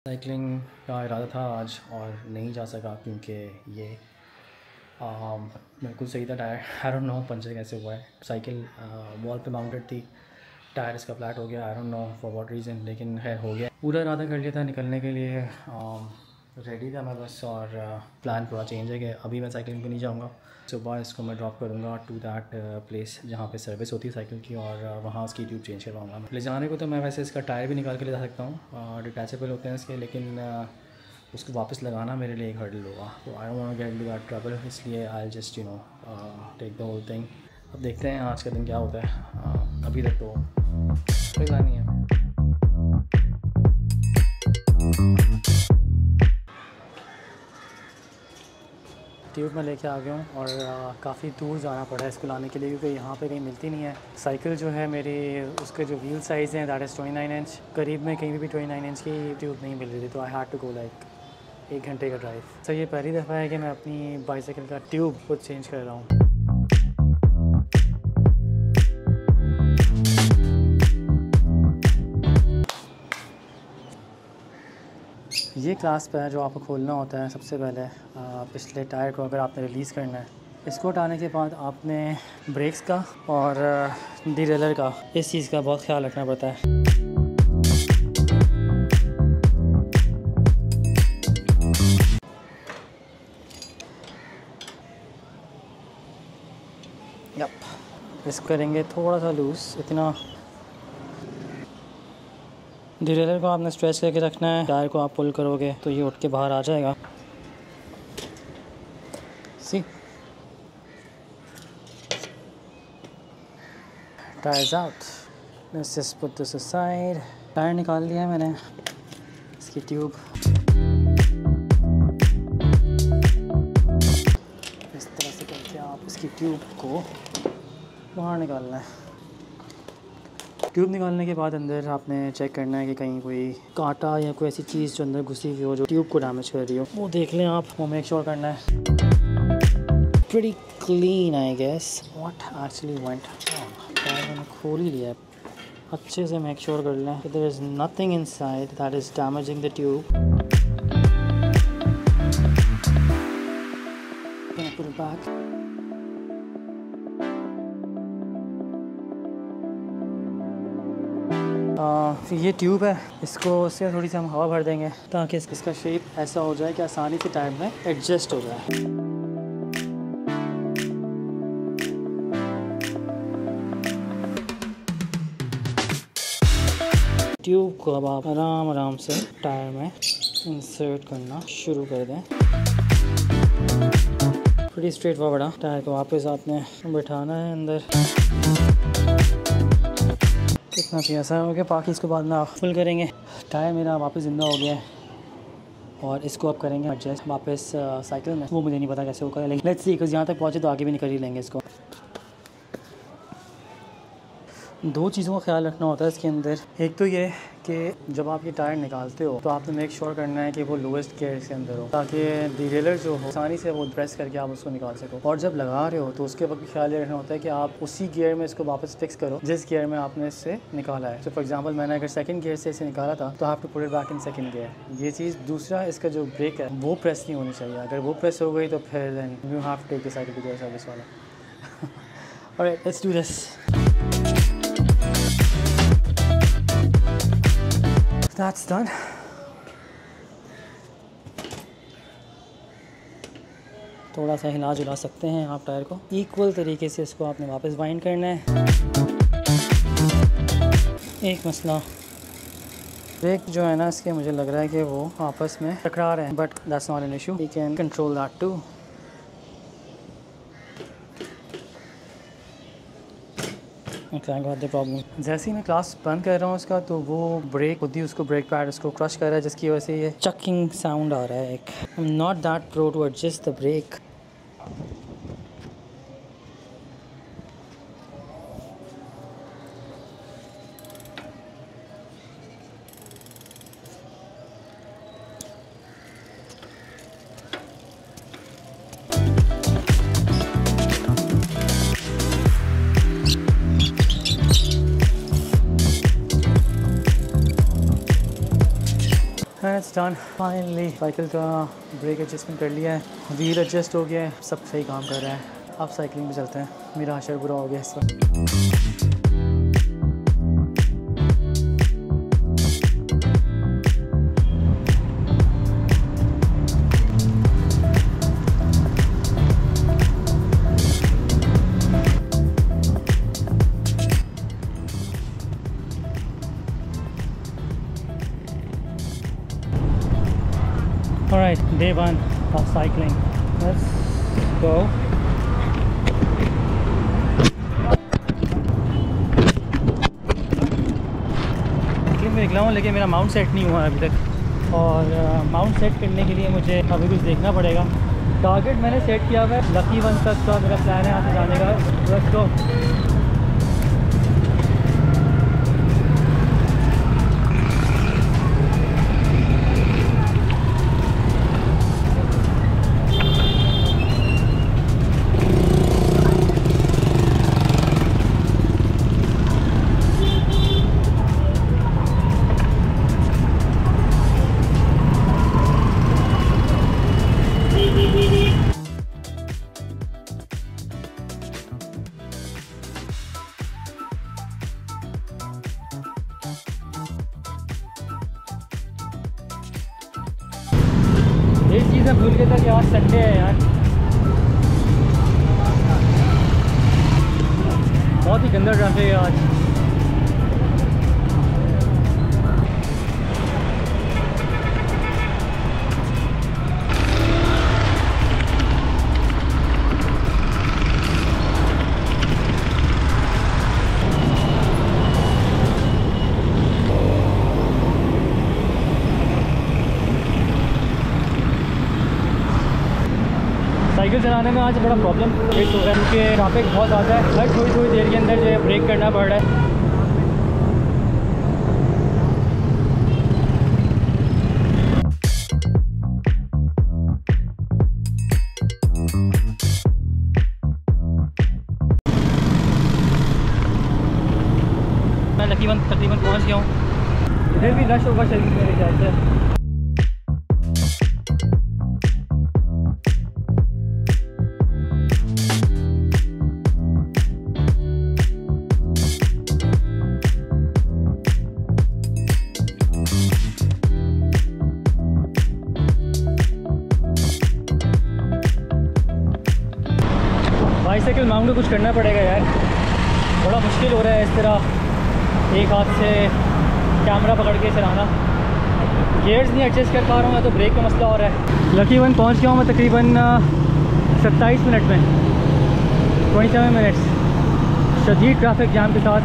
Cycling का इरादा था आज और नहीं जा सका क्योंकि ये बिल्कुल सही था tyre. I don't know puncture कैसे हुआ है। साइकिल वॉल पे माउंटेड थी, टायर इसका फ्लैट हो गया। I don't know for what reason, लेकिन खैर हो गया। पूरा इरादा कर लिया था निकलने के लिए, रेडी था मैं बस। और प्लान पूरा चेंज है कि अभी मैं साइकिलिंग पे नहीं जाऊँगा। सुबह इसको मैं ड्रॉप करूँगा टू दैट प्लेस जहाँ पे सर्विस होती है साइकिल की, और वहाँ उसकी ट्यूब चेंज करवाऊँगा। ले जाने को तो मैं वैसे इसका टायर भी निकाल के ले जा सकता हूँ, डिटैचेबल होते हैं इसके, लेकिन उसको वापस लगाना मेरे लिए एक हर्डल होगा। तो I don't want to get into that trouble, इसलिए I will just take the whole thing. अब देखते हैं आज का दिन क्या होता है। अभी तक तो कोई बात नहीं है। ट्यूब में लेके आ गया हूँ और काफ़ी दूर जाना पड़ा है इसको लाने के लिए, क्योंकि यहाँ पे कहीं मिलती नहीं है। साइकिल जो है मेरी, उसके जो व्हील साइज़ हैं दैट इज़ 29 इंच। करीब में कहीं भी 29 इंच की ट्यूब नहीं मिल रही थी, तो I had to go like 1 घंटे का ड्राइव। सो ये पहली दफ़ा है कि मैं अपनी बाईसाइकिल का ट्यूब खुद चेंज कर रहा हूँ। ये क्लास्प है जो आपको खोलना होता है सबसे पहले। पिछले टायर को अगर आपने रिलीज़ करना है, इसको हटाने के बाद आपने ब्रेक्स का और डिरेलर का, इस चीज़ का बहुत ख्याल रखना पड़ता है। यप, इसको करेंगे थोड़ा सा लूज़, इतना। डिरेलर को आपने स्ट्रेच करके रखना है। टायर को आप पुल करोगे तो ये उठ के बाहर आ जाएगा। See, tyres out. Let's just put this aside. Tyre निकाल लिया है मैंने, इसकी ट्यूब इस तरह से करके आप इसकी ट्यूब को बाहर निकालना है। ट्यूब निकालने के बाद अंदर आपने चेक करना है कि कहीं कोई कांटा या कोई ऐसी चीज़ जो अंदर घुसी हुई हो जो ट्यूब को डैमेज कर रही हो, वो देख लें आप, वो मेक श्योर करना है। Pretty clean I guess. What actually went wrong? Tyre मैंने खोल ही लिया। अच्छे से मेक श्योर कर लें कि there is nothing inside that is damaging the tube. Put it back. ये ट्यूब है, इसको उससे थोड़ी सी हम हवा भर देंगे ताकि इसका शेप ऐसा हो जाए कि आसानी से टायर में एडजस्ट हो जाए। ट्यूब को अब आप आराम आराम से टायर में इंसर्ट करना शुरू कर दें। Pretty straight forward. टायर को वापस आपने बिठाना है अंदर। कितना चाहिए ऐसा हो गया, बाकी इसको बाद में आप फुल करेंगे। टायर मेरा वापस ज़िंदा हो गया है और इसको अब करेंगे एडजस्ट वापस साइकिल में। वो मुझे नहीं पता कैसे होगा, लेकिन लेट्स सी, बिकॉज़ यहाँ तक पहुँचे तो आगे भी नहीं कर ही लेंगे इसको। दो चीज़ों का ख्याल रखना होता है इसके अंदर। एक तो ये कि जब आप ये टायर निकालते हो तो आपने मेक श्योर करना है कि वो लोएस्ट गियर इसके अंदर हो, ताकि डिरेलर जो हो आसानी से वो प्रेस करके आप उसको निकाल सको। और जब लगा रहे हो तो उसके वक्त ख्याल ये रखना होता है कि आप उसी गियर में इसको वापस फिक्स करो जिस गियर में आपने इससे निकाला है। तो फॉर एग्जाम्पल मैंने अगर सेकंड गियर से इसे निकाला था तो have to put it back in second gear. ये चीज़। दूसरा, इसका जो ब्रेक है वो प्रेस नहीं होनी चाहिए। अगर वो प्रेस हो गई तो फिर then you have to take the cycle to the service वाला। Alright, let's do this. That's done. थोड़ा सा हिला जुला सकते हैं आप टायर को। इक्वल तरीके से इसको आपने वापस वाइंड करना है। एक मसला, ब्रेक जो है ना इसके, मुझे लग रहा है कि वो आपस में टकरा रहे हैं, but that's not an issue, we can control that too. Problem जैसे ही मैं क्लास बंद कर रहा हूँ उसका, तो वो ब्रेक खुद ही उसको ब्रेक पैड उसको क्रश कर रहा है, जिसकी वजह से ये चकिंग साउंड आ रहा है। एक I am not that pro to adjust the brake. That's done finally. Cycle का ब्रेक एडजस्टमेंट कर लिया है, व्हील एडजस्ट हो गया है, सब सही काम कर रहा है। अब साइकिलिंग में चलते हैं। मेरा हशर बुरा हो गया इस वक्त। Alright, day 1 of cycling. Let's go. Cycling में निकला हूँ लेकिन मेरा माउंट सेट नहीं हुआ अभी तक, और माउंट सेट करने के लिए मुझे अभी कुछ देखना पड़ेगा। टारगेट मैंने सेट किया हुआ है लकी वन तक का, मेरा प्लान है यहाँ से जाने का। Let's go. एक चीज़ मैं भूल गया था कि आज संडे है यार। बहुत ही गंदा ट्रैफिक है आज। साइकिल चलाने में आज बड़ा प्रॉब्लम फेस हो रहा है क्योंकि ट्रैफिक बहुत ज़्यादा है। हर थोड़ी थोड़ी देर के अंदर जो है ब्रेक करना पड़ रहा है। मैं तकरीबन पहुंच गया हूँ। इधर भी रश होगा शायद मेरे ख्याल से। बाइसाइकिल माउंट में कुछ करना पड़ेगा यार, बड़ा मुश्किल हो रहा है इस तरह एक हाथ से कैमरा पकड़ के चलाना। गियर्स नहीं एडजस्ट कर पा रहा हूँ मैं, तो ब्रेक का मसला हो रहा है। लकी वन पहुँच गया हूँ मैं तकरीबन 27 मिनट में, 27 मिनट्स शदीद ट्रैफिक जाम के साथ।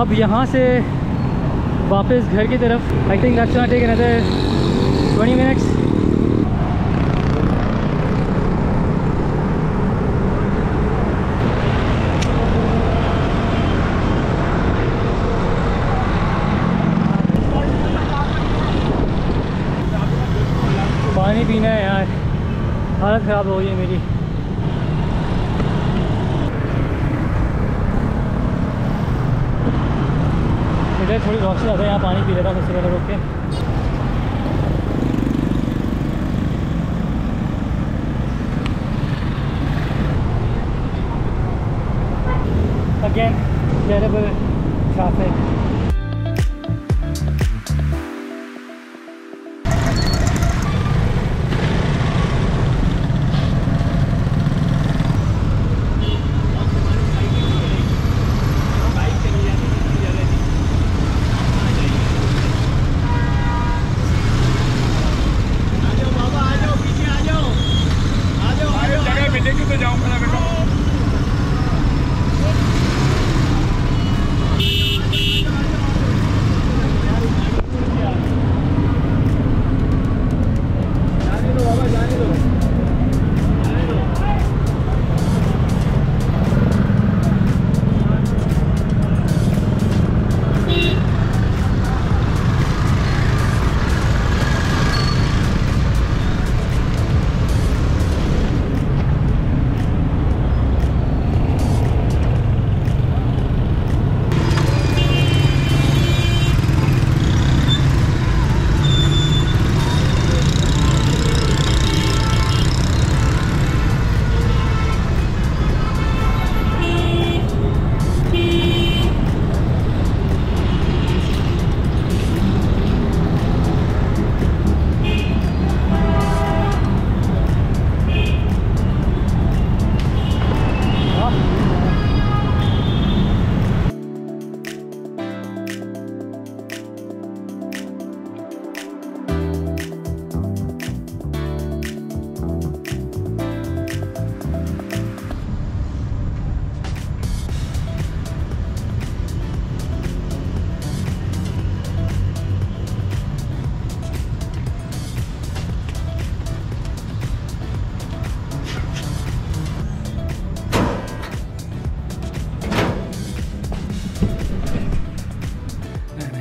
अब यहाँ से वापस घर की तरफ I think that's gonna take another 20 minutes. पानी पीना है यार, हालत ख़राब हो गई है मेरी। इधर थोड़ी रोशनी ज़्यादा है, यहाँ पानी पी लेता हूँ सबसे पहले रुक के। Again terrible traffic.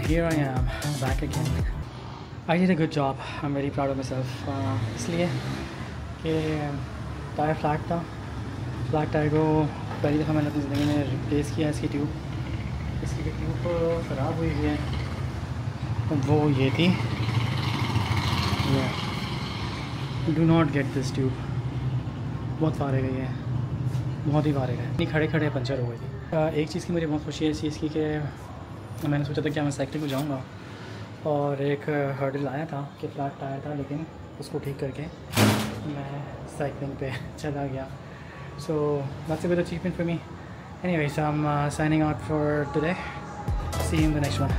here I am back again. I did a good job. I'm very proud of myself. इसलिए कि टायर फ्लैट था. फ्लैट टायर को पहली दफ़ा मैंने अपनी ज़िंदगी में रिप्लेस किया. इसकी ट्यूब ख़राब हुई है. वो ये थी. Do not get this tube. बहुत फारे गई है, बहुत ही फारे गए. नहीं, खड़े पंचर हो गई थी. एक चीज़ की मुझे बहुत खुशी है इस चीज़ की कि मैंने सोचा था कि मैं साइकिल को जाऊँगा और एक हर्डल आया था कि फ्लैट टायर था, लेकिन उसको ठीक करके मैं साइकिलिंग पे चला गया. So that's a good achievement for me. Anyways I am signing out for today. See you in the next one.